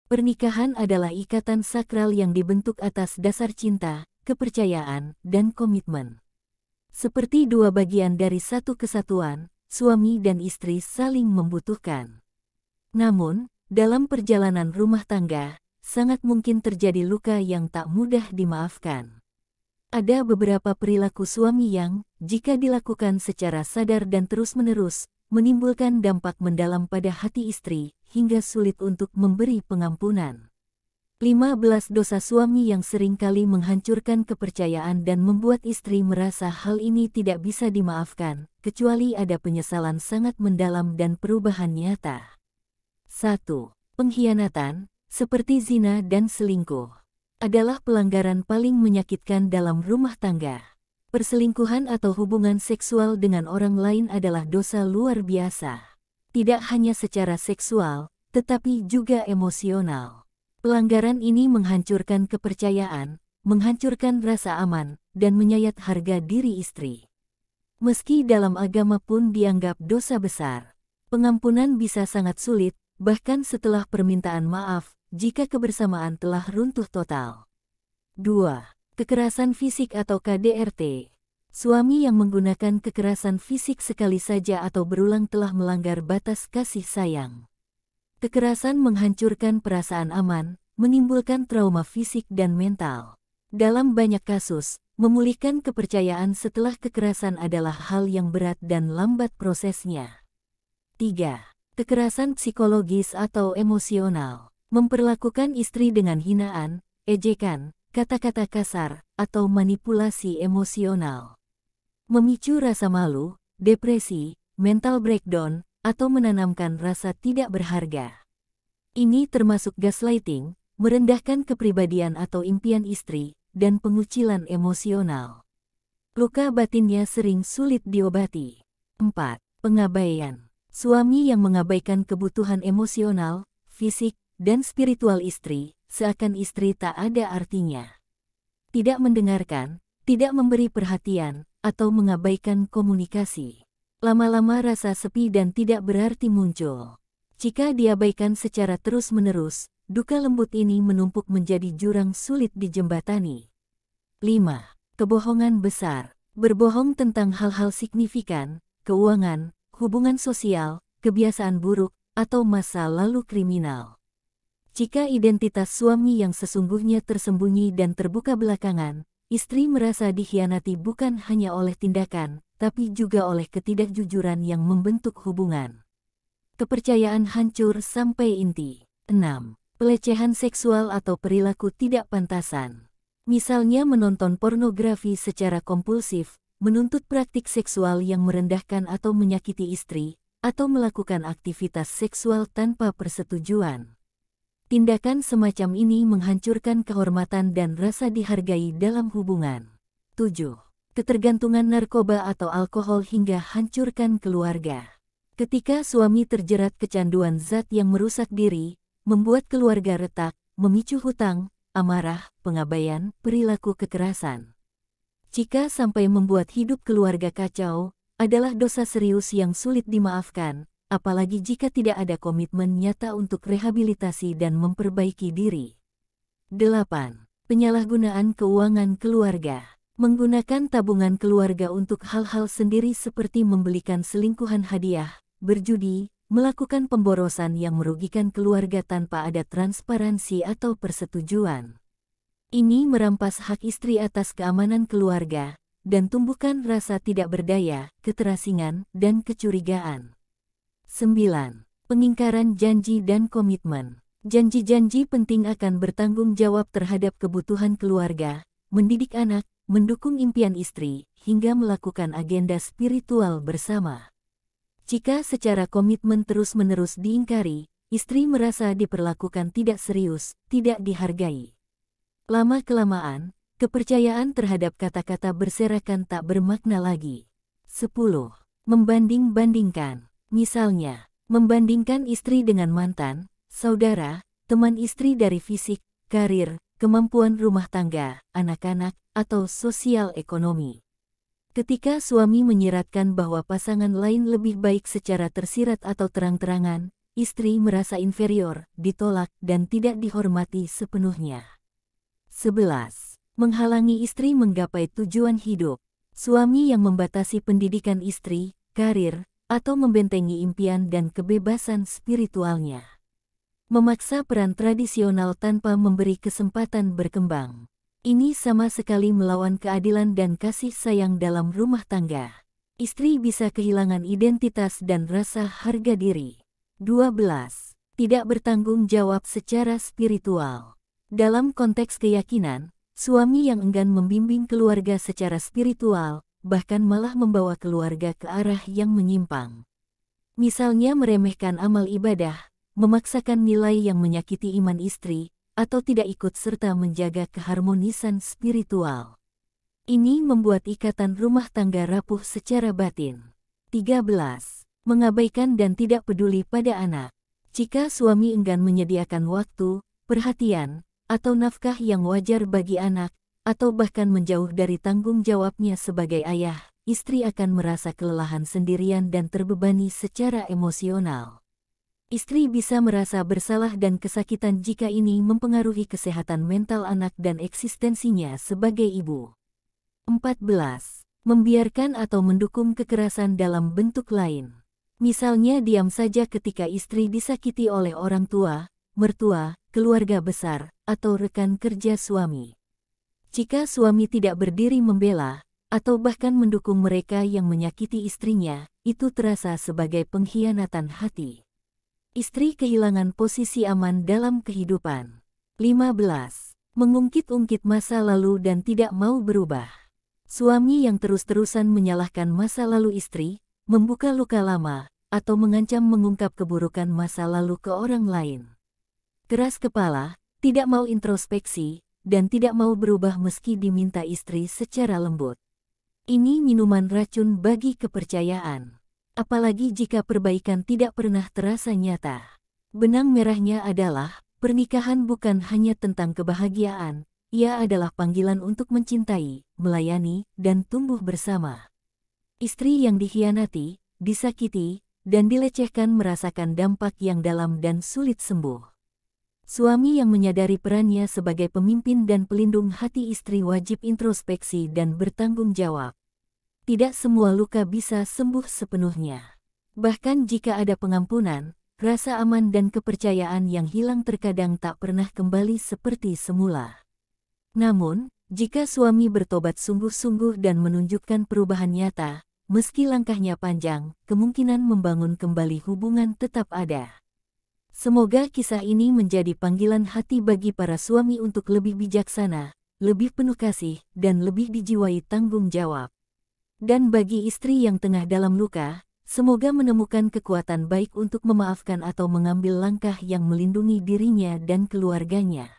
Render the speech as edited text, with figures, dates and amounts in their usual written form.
Pernikahan adalah ikatan sakral yang dibentuk atas dasar cinta, kepercayaan, dan komitmen. Seperti dua bagian dari satu kesatuan, suami dan istri saling membutuhkan. Namun, dalam perjalanan rumah tangga, sangat mungkin terjadi luka yang tak mudah dimaafkan. Ada beberapa perilaku suami yang, jika dilakukan secara sadar dan terus-menerus, menimbulkan dampak mendalam pada hati istri, hingga sulit untuk memberi pengampunan. 15 dosa suami yang seringkali menghancurkan kepercayaan dan membuat istri merasa hal ini tidak bisa dimaafkan, kecuali ada penyesalan sangat mendalam dan perubahan nyata. 1. Pengkhianatan, seperti zina dan selingkuh, adalah pelanggaran paling menyakitkan dalam rumah tangga. Perselingkuhan atau hubungan seksual dengan orang lain adalah dosa luar biasa. Tidak hanya secara seksual, tetapi juga emosional. Pelanggaran ini menghancurkan kepercayaan, menghancurkan rasa aman, dan menyayat harga diri istri. Meski dalam agama pun dianggap dosa besar, pengampunan bisa sangat sulit, bahkan setelah permintaan maaf, jika kebersamaan telah runtuh total. 2. Kekerasan fisik atau KDRT. Suami yang menggunakan kekerasan fisik sekali saja atau berulang telah melanggar batas kasih sayang. Kekerasan menghancurkan perasaan aman, menimbulkan trauma fisik dan mental. Dalam banyak kasus, memulihkan kepercayaan setelah kekerasan adalah hal yang berat dan lambat prosesnya. 3. Kekerasan psikologis atau emosional. Memperlakukan istri dengan hinaan, ejekan, kata-kata kasar, atau manipulasi emosional. Memicu rasa malu, depresi, mental breakdown, atau menanamkan rasa tidak berharga. Ini termasuk gaslighting, merendahkan kepribadian atau impian istri, dan pengucilan emosional. Luka batinnya sering sulit diobati. 4. Pengabaian. Suami yang mengabaikan kebutuhan emosional, fisik, dan spiritual istri, seakan istri tak ada artinya. Tidak mendengarkan, tidak memberi perhatian, atau mengabaikan komunikasi. Lama-lama rasa sepi dan tidak berarti muncul. Jika diabaikan secara terus-menerus, duka lembut ini menumpuk menjadi jurang sulit dijembatani. 5. Kebohongan besar. Berbohong tentang hal-hal signifikan, keuangan, hubungan sosial, kebiasaan buruk, atau masa lalu kriminal. Jika identitas suami yang sesungguhnya tersembunyi dan terbuka belakangan, istri merasa dikhianati bukan hanya oleh tindakan, tapi juga oleh ketidakjujuran yang membentuk hubungan. Kepercayaan hancur sampai inti. 6. Pelecehan seksual atau perilaku tidak pantasan. Misalnya menonton pornografi secara kompulsif, menuntut praktik seksual yang merendahkan atau menyakiti istri, atau melakukan aktivitas seksual tanpa persetujuan. Tindakan semacam ini menghancurkan kehormatan dan rasa dihargai dalam hubungan. 7. Ketergantungan narkoba atau alkohol hingga hancurkan keluarga. Ketika suami terjerat kecanduan zat yang merusak diri, membuat keluarga retak, memicu hutang, amarah, pengabaian, perilaku kekerasan. Jika sampai membuat hidup keluarga kacau, adalah dosa serius yang sulit dimaafkan, apalagi jika tidak ada komitmen nyata untuk rehabilitasi dan memperbaiki diri. 8. Penyalahgunaan keuangan keluarga. Menggunakan tabungan keluarga untuk hal-hal sendiri seperti membelikan selingkuhan hadiah, berjudi, melakukan pemborosan yang merugikan keluarga tanpa ada transparansi atau persetujuan. Ini merampas hak istri atas keamanan keluarga, dan tumbuhkan rasa tidak berdaya, keterasingan, dan kecurigaan. 9. Pengingkaran janji dan komitmen. Janji-janji penting akan bertanggung jawab terhadap kebutuhan keluarga, mendidik anak, mendukung impian istri, hingga melakukan agenda spiritual bersama. Jika secara komitmen terus-menerus diingkari, istri merasa diperlakukan tidak serius, tidak dihargai. Lama-kelamaan, kepercayaan terhadap kata-kata berserakan tak bermakna lagi. 10. Membanding-bandingkan. Misalnya, membandingkan istri dengan mantan, saudara, teman istri dari fisik, karir, kemampuan rumah tangga, anak-anak, atau sosial ekonomi. Ketika suami menyiratkan bahwa pasangan lain lebih baik secara tersirat atau terang-terangan, istri merasa inferior, ditolak, dan tidak dihormati sepenuhnya. 11. Menghalangi istri menggapai tujuan hidup. Suami yang membatasi pendidikan istri, karir, atau membentengi impian dan kebebasan spiritualnya. Memaksa peran tradisional tanpa memberi kesempatan berkembang. Ini sama sekali melawan keadilan dan kasih sayang dalam rumah tangga. Istri bisa kehilangan identitas dan rasa harga diri. 12. Tidak bertanggung jawab secara spiritual. Dalam konteks keyakinan, suami yang enggan membimbing keluarga secara spiritual, bahkan malah membawa keluarga ke arah yang menyimpang. Misalnya meremehkan amal ibadah, memaksakan nilai yang menyakiti iman istri, atau tidak ikut serta menjaga keharmonisan spiritual. Ini membuat ikatan rumah tangga rapuh secara batin. 13. Mengabaikan dan tidak peduli pada anak. Jika suami enggan menyediakan waktu, perhatian, atau nafkah yang wajar bagi anak, atau bahkan menjauh dari tanggung jawabnya sebagai ayah, istri akan merasa kelelahan sendirian dan terbebani secara emosional. Istri bisa merasa bersalah dan kesakitan jika ini mempengaruhi kesehatan mental anak dan eksistensinya sebagai ibu. 14. Membiarkan atau mendukung kekerasan dalam bentuk lain. Misalnya diam saja ketika istri disakiti oleh orang tua, mertua, keluarga besar, atau rekan kerja suami. Jika suami tidak berdiri membela, atau bahkan mendukung mereka yang menyakiti istrinya, itu terasa sebagai pengkhianatan hati. Istri kehilangan posisi aman dalam kehidupan. 15. Mengungkit-ungkit masa lalu dan tidak mau berubah. Suami yang terus-terusan menyalahkan masa lalu istri, membuka luka lama, atau mengancam mengungkap keburukan masa lalu ke orang lain. Keras kepala, tidak mau introspeksi, dan tidak mau berubah meski diminta istri secara lembut. Ini minuman racun bagi kepercayaan. Apalagi jika perbaikan tidak pernah terasa nyata. Benang merahnya adalah, pernikahan bukan hanya tentang kebahagiaan, ia adalah panggilan untuk mencintai, melayani, dan tumbuh bersama. Istri yang dikhianati, disakiti, dan dilecehkan merasakan dampak yang dalam dan sulit sembuh. Suami yang menyadari perannya sebagai pemimpin dan pelindung hati istri wajib introspeksi dan bertanggung jawab. Tidak semua luka bisa sembuh sepenuhnya. Bahkan jika ada pengampunan, rasa aman dan kepercayaan yang hilang terkadang tak pernah kembali seperti semula. Namun, jika suami bertobat sungguh-sungguh dan menunjukkan perubahan nyata, meski langkahnya panjang, kemungkinan membangun kembali hubungan tetap ada. Semoga kisah ini menjadi panggilan hati bagi para suami untuk lebih bijaksana, lebih penuh kasih, dan lebih dijiwai tanggung jawab. Dan bagi istri yang tengah dalam luka, semoga menemukan kekuatan baik untuk memaafkan atau mengambil langkah yang melindungi dirinya dan keluarganya.